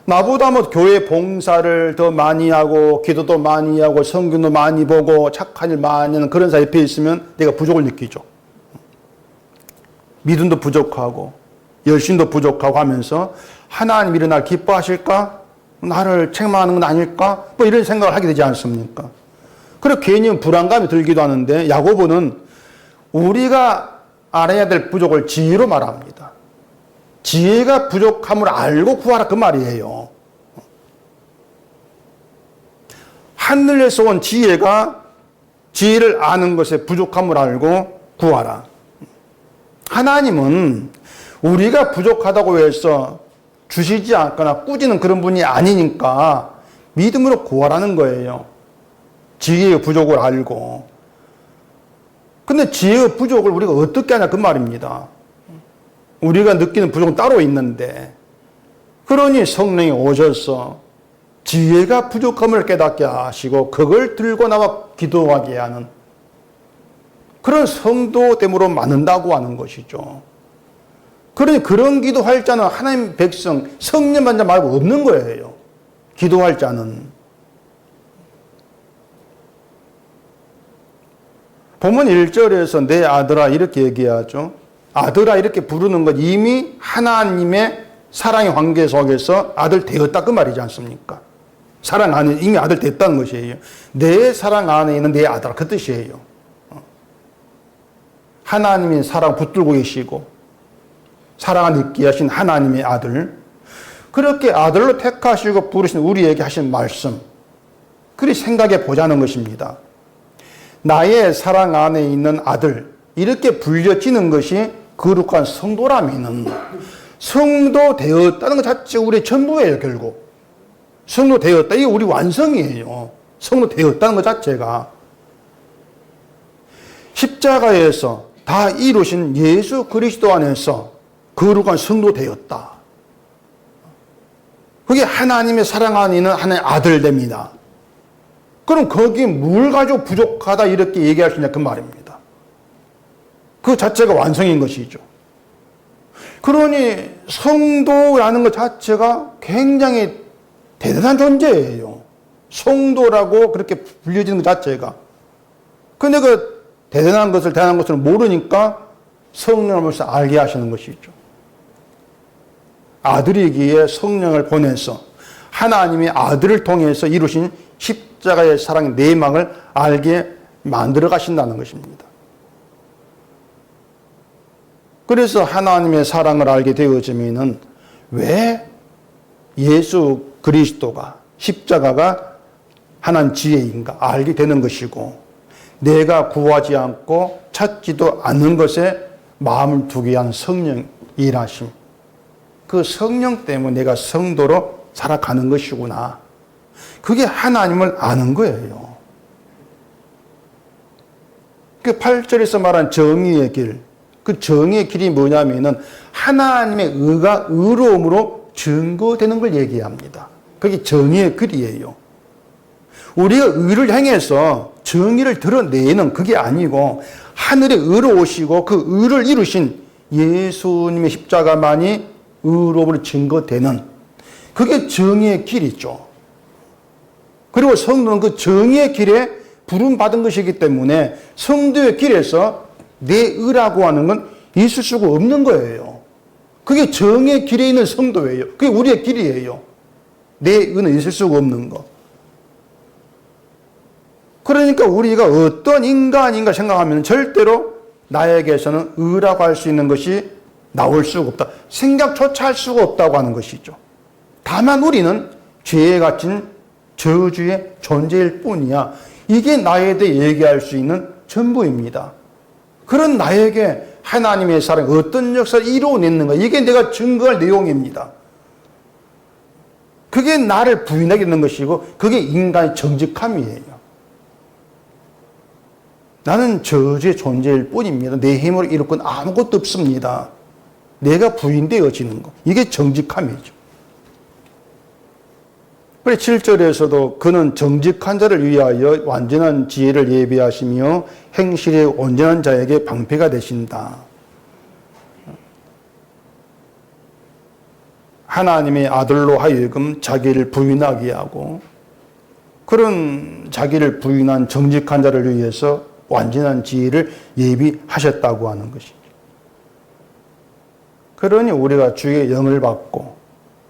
나보다 뭐 교회 봉사를 더 많이 하고 기도도 많이 하고 성경도 많이 보고 착한 일 많이 하는 그런 사람 옆에 있으면 내가 부족을 느끼죠. 믿음도 부족하고 열심도 부족하고 하면서 하나님 이런 날 기뻐하실까? 나를 책망하는 건 아닐까? 뭐 이런 생각을 하게 되지 않습니까? 그리고 괜히 불안감이 들기도 하는데 야고보는 우리가 알아야 될 부족을 지혜로 말합니다. 지혜가 부족함을 알고 구하라 그 말이에요. 하늘에서 온 지혜가 지혜를 아는 것에 부족함을 알고 구하라. 하나님은 우리가 부족하다고 해서 주시지 않거나 꾸짖는 그런 분이 아니니까 믿음으로 구하라는 거예요. 지혜의 부족을 알고. 근데 지혜의 부족을 우리가 어떻게 하냐 그 말입니다. 우리가 느끼는 부족은 따로 있는데 그러니 성령이 오셔서 지혜가 부족함을 깨닫게 하시고 그걸 들고 나와 기도하게 하는 그런 성도됨으로 만든다고 하는 것이죠. 그러니 그런 기도할 자는 하나님 백성 성령 받는 자 말고 없는 거예요. 기도할 자는. 본문 1절에서 내 아들아 이렇게 얘기하죠. 아들아 이렇게 부르는 것 이미 하나님의 사랑의 관계 속에서 아들 되었다 그 말이지 않습니까? 사랑 안에 이미 아들 됐다는 것이에요. 내 사랑 안에 있는 내 아들아 그 뜻이에요. 하나님이 사랑 붙들고 계시고 사랑을 느끼게 하신 하나님의 아들, 그렇게 아들로 택하시고 부르신 우리에게 하신 말씀, 그리 생각해 보자는 것입니다. 나의 사랑 안에 있는 아들 이렇게 불려지는 것이 거룩한 성도라면은 성도 되었다는 것 자체가 우리의 전부예요. 결국 성도 되었다 이게 우리 완성이에요. 성도 되었다는 것 자체가. 십자가에서 다 이루신 예수 그리스도 안에서 거룩한 성도 되었다. 그게 하나님의 사랑 안에 있는 하나님의 아들됨이다. 그럼 거기에 뭘 가지고 부족하다 이렇게 얘기할 수 있냐 그 말입니다. 그 자체가 완성인 것이죠. 그러니 성도라는 것 자체가 굉장히 대단한 존재예요. 성도라고 그렇게 불려지는 것 자체가. 근데 그 대단한 것을 모르니까 성령을 벌써 알게 하시는 것이죠. 아들이기에 성령을 보내서 하나님의 아들을 통해서 이루신 십자가의 사랑의 내막을 알게 만들어 가신다는 것입니다. 그래서 하나님의 사랑을 알게 되어지면은 왜 예수 그리스도가 십자가가 하나님 지혜인가 알게 되는 것이고, 내가 구하지 않고 찾지도 않는 것에 마음을 두게 한 성령 일하심, 그 성령 때문에 내가 성도로 살아가는 것이구나. 그게 하나님을 아는 거예요. 그 8절에서 말한 정의의 길, 그 정의의 길이 뭐냐면은 하나님의 의가 의로움으로 증거되는 걸 얘기합니다. 그게 정의의 길이에요. 우리가 의를 행해서 정의를 드러내는 그게 아니고, 하늘의 의로우시고 그 의를 이루신 예수님의 십자가만이 의로움으로 증거되는, 그게 정의의 길이죠. 그리고 성도는 그 정의의 길에 부름받은 것이기 때문에 성도의 길에서 내 의라고 하는 건 있을 수가 없는 거예요. 그게 정의의 길에 있는 성도예요. 그게 우리의 길이에요. 내 의는 있을 수가 없는 거. 그러니까 우리가 어떤 인간인가 생각하면 절대로 나에게서는 의라고 할 수 있는 것이 나올 수가 없다. 생각조차 할 수가 없다고 하는 것이죠. 다만 우리는 죄에 갇힌 저주의 존재일 뿐이야. 이게 나에 대해 얘기할 수 있는 전부입니다. 그런 나에게 하나님의 사랑이 어떤 역사를 이루어냈는가, 이게 내가 증거할 내용입니다. 그게 나를 부인하게 되는 것이고, 그게 인간의 정직함이에요. 나는 저주의 존재일 뿐입니다. 내 힘으로 이룰 건 아무것도 없습니다. 내가 부인되어지는 것, 이게 정직함이죠. 그래 7절에서도 그는 정직한 자를 위하여 완전한 지혜를 예비하시며 행실에 온전한 자에게 방패가 되신다. 하나님의 아들로 하여금 자기를 부인하게 하고, 그런 자기를 부인한 정직한 자를 위해서 완전한 지혜를 예비하셨다고 하는 것이죠. 그러니 우리가 주의 영을 받고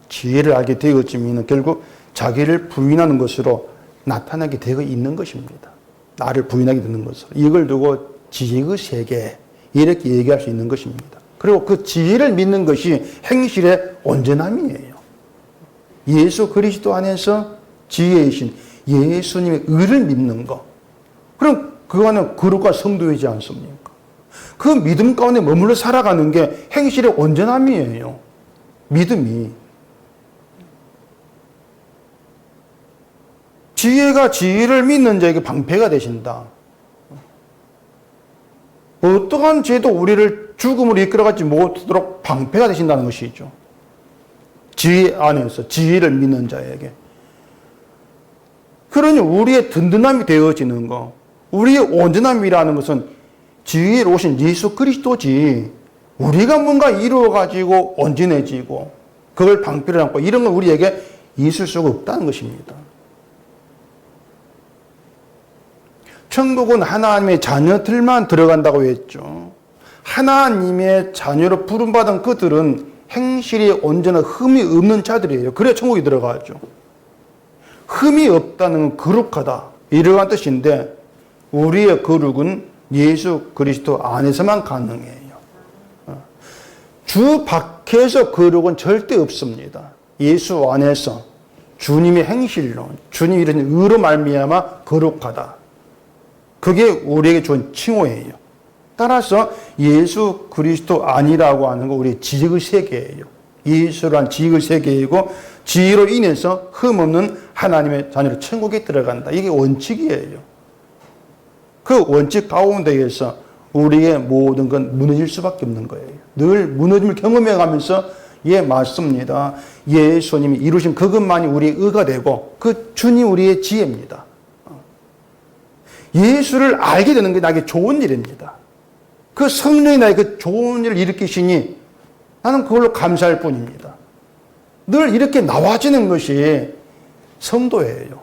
지혜를 알게 되어지면 결국 자기를 부인하는 것으로 나타나게 되어 있는 것입니다. 나를 부인하게 되는 것으로. 이걸 두고 지혜의 세계, 이렇게 얘기할 수 있는 것입니다. 그리고 그 지혜를 믿는 것이 행실의 온전함이에요. 예수 그리스도 안에서 지혜이신 예수님의 의를 믿는 것. 그럼 그 안에 거룩과 성도이지 않습니까? 그 믿음 가운데 머물러 살아가는 게 행실의 온전함이에요. 믿음이. 지혜가 지혜를 믿는 자에게 방패가 되신다. 어떠한 죄도 우리를 죽음으로 이끌어가지 못하도록 방패가 되신다는 것이죠. 지혜 안에서 지혜를 믿는 자에게. 그러니 우리의 든든함이 되어지는 것, 우리의 온전함이라는 것은 지혜로 오신 예수 그리스도지, 우리가 뭔가 이루어가지고 온전해지고 그걸 방패를 안고 이런 건 우리에게 있을 수가 없다는 것입니다. 천국은 하나님의 자녀들만 들어간다고 했죠. 하나님의 자녀로 부름받은 그들은 행실이 온전한 흠이 없는 자들이에요. 그래야 천국에 들어가죠. 흠이 없다는 건 거룩하다, 이러한 뜻인데, 우리의 거룩은 예수 그리스도 안에서만 가능해요. 주 밖에서 거룩은 절대 없습니다. 예수 안에서 주님의 행실로, 주님이 이런 의로 말미암아 거룩하다. 그게 우리에게 준 칭호예요. 따라서 예수 그리스도 아니라고 하는 거 우리의 지식의 세계예요. 예수란 지식의 세계이고, 지혜로 인해서 흠없는 하나님의 자녀로 천국에 들어간다. 이게 원칙이에요. 그 원칙 가운데에서 우리의 모든 건 무너질 수밖에 없는 거예요. 늘 무너짐을 경험해 가면서 예, 맞습니다. 예수님이 이루신 그것만이 우리의 의가 되고 그 주님 우리의 지혜입니다. 예수를 알게 되는 게 나에게 좋은 일입니다. 그 성령이 나에게 그 좋은 일을 일으키시니 나는 그걸로 감사할 뿐입니다. 늘 이렇게 나와지는 것이 성도예요.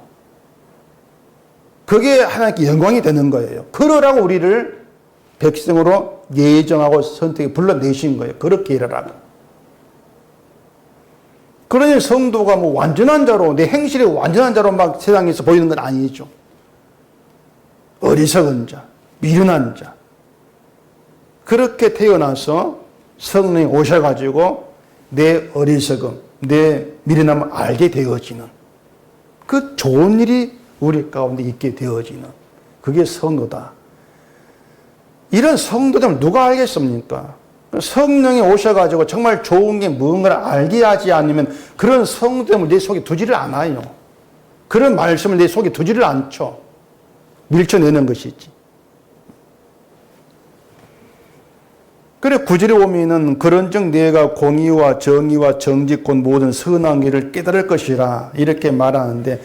그게 하나님께 영광이 되는 거예요. 그러라고 우리를 백성으로 예정하고 선택해 불러내신 거예요. 그렇게 일하라고. 그러니 성도가 뭐 완전한 자로, 내 행실이 완전한 자로 막 세상에서 보이는 건 아니죠. 어리석은 자, 미련한 자. 그렇게 태어나서 성령이 오셔가지고 내 어리석음, 내 미련함을 알게 되어지는 그 좋은 일이 우리 가운데 있게 되어지는 그게 성도다. 이런 성도됨을 누가 알겠습니까? 성령이 오셔가지고 정말 좋은 게 무언가를 알게 하지 않으면 그런 성도됨을 내 속에 두지를 않아요. 그런 말씀을 내 속에 두지를 않죠. 밀쳐내는 것이지. 그래 구절에 보면은 그런즉 내가 공의와 정의와 정직 곧 모든 선한 길을 깨달을 것이라 이렇게 말하는데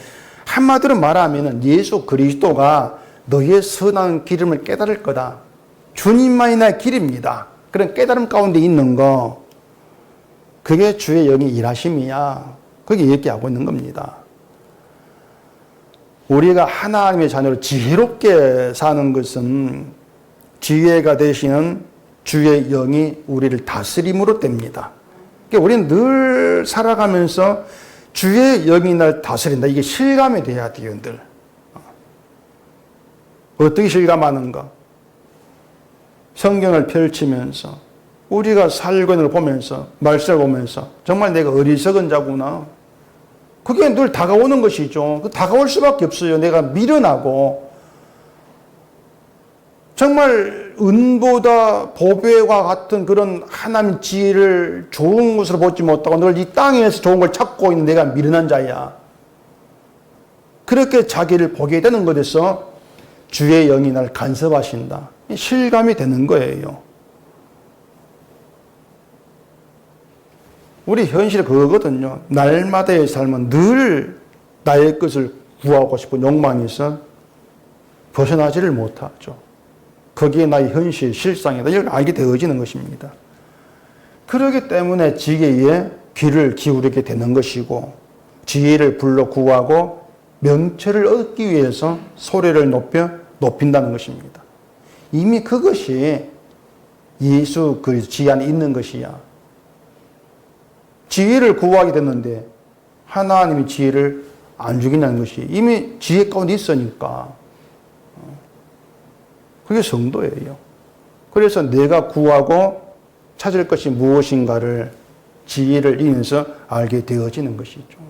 한마디로 말하면은 예수 그리스도가 너의 선한 기름을 깨달을 거다. 주님만이 나의 길입니다. 그런 깨달음 가운데 있는 거 그게 주의 영의 일하심이야. 그게 얘기하고 있는 겁니다. 우리가 하나님의 자녀로 지혜롭게 사는 것은 지혜가 되시는 주의 영이 우리를 다스림으로 됩니다. 그러니까 우리는 늘 살아가면서 주의 영이 날 다스린다. 이게 실감이 돼야 돼요, 늘. 어떻게 실감하는가? 성경을 펼치면서 우리가 살고 있는 걸 보면서 말씀을 보면서 정말 내가 어리석은 자구나. 그게 늘 다가오는 것이죠. 다가올 수밖에 없어요. 내가 미련하고 정말 은보다 보배와 같은 그런 하나님 지혜를 좋은 것으로 보지 못하고 늘 이 땅에서 좋은 걸 찾고 있는 내가 미련한 자야. 그렇게 자기를 보게 되는 것에서 주의 영이 날 간섭하신다. 실감이 되는 거예요. 우리 현실이 그거거든요. 날마다의 삶은 늘 나의 것을 구하고 싶은 욕망이 있어 벗어나지를 못하죠. 거기에 나의 현실, 실상이다. 이걸 알게 되어지는 것입니다. 그렇기 때문에 지혜에 귀를 기울이게 되는 것이고 지혜를 불러 구하고 명철을 얻기 위해서 소리를 높인다는 것입니다. 이미 그것이 예수 그리스도 지혜 안에 있는 것이야. 지혜를 구하게 됐는데 하나님이 지혜를 안 주겠다는 것이 이미 지혜 가운데 있으니까 그게 성도예요. 그래서 내가 구하고 찾을 것이 무엇인가를 지혜를 이면서 알게 되어지는 것이죠.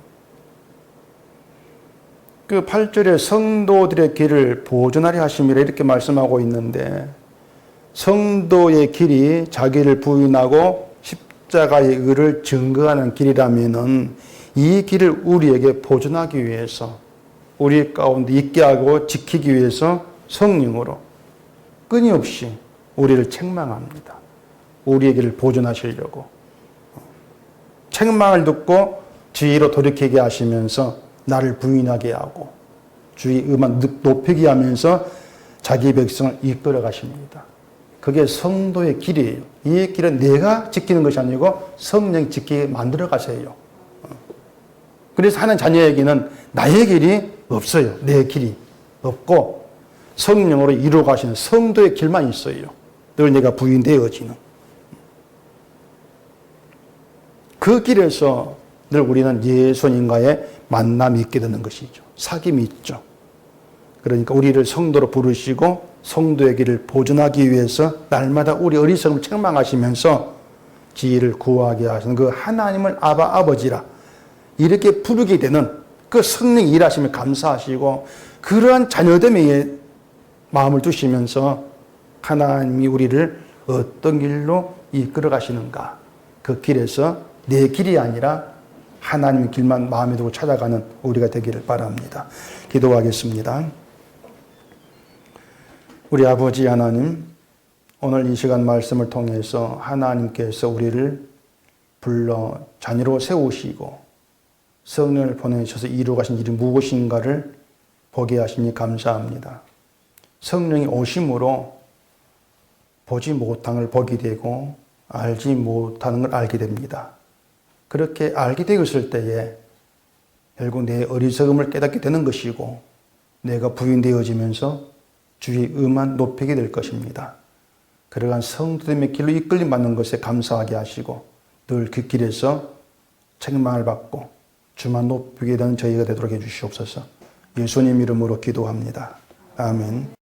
그 8절에 성도들의 길을 보존하려 하심이라 이렇게 말씀하고 있는데 성도의 길이 자기를 부인하고 십자가의 의를 증거하는 길이라면은 이 길을 우리에게 보존하기 위해서 우리 가운데 있게 하고 지키기 위해서 성령으로 끊임없이 우리를 책망합니다. 우리의 길을 보존하시려고. 책망을 듣고 지혜로 돌이키게 하시면서 나를 부인하게 하고 주의 의만 높이게 하면서 자기 백성을 이끌어 가십니다. 그게 성도의 길이에요. 이 길은 내가 지키는 것이 아니고 성령이 지키게 만들어 가세요. 그래서 하는 자녀에게는 나의 길이 없어요. 내 길이 없고 성령으로 이루어 가시는 성도의 길만 있어요. 늘 내가 부인되어지는. 그 길에서 늘 우리는 예수님과의 만남이 있게 되는 것이죠. 사귐이 있죠. 그러니까 우리를 성도로 부르시고 성도의 길을 보존하기 위해서 날마다 우리 어리석음을 책망하시면서 지혜를 구하게 하시는 그 하나님을 아바 아버지라 이렇게 부르게 되는 그 성령 일하심을 감사하시고 그러한 자녀됨에 마음을 두시면서 하나님이 우리를 어떤 길로 이끌어 가시는가 그 길에서 내 길이 아니라 하나님의 길만 마음에 두고 찾아가는 우리가 되기를 바랍니다. 기도하겠습니다. 우리 아버지 하나님, 오늘 이 시간 말씀을 통해서 하나님께서 우리를 불러 자녀로 세우시고 성령을 보내셔서 이루어 가신 일이 무엇인가를 보게 하시니 감사합니다. 성령이 오심으로 보지 못한 걸 보게 되고 알지 못하는 걸 알게 됩니다. 그렇게 알게 되었을 때에 결국 내 어리석음을 깨닫게 되는 것이고 내가 부인되어지면서 주의 의만 높이게 될 것입니다. 그러한 성도됨의 길로 이끌림 받는 것에 감사하게 하시고 늘 그 길에서 책망을 받고 주만 높이게 되는 저희가 되도록 해주시옵소서. 예수님 이름으로 기도합니다. 아멘.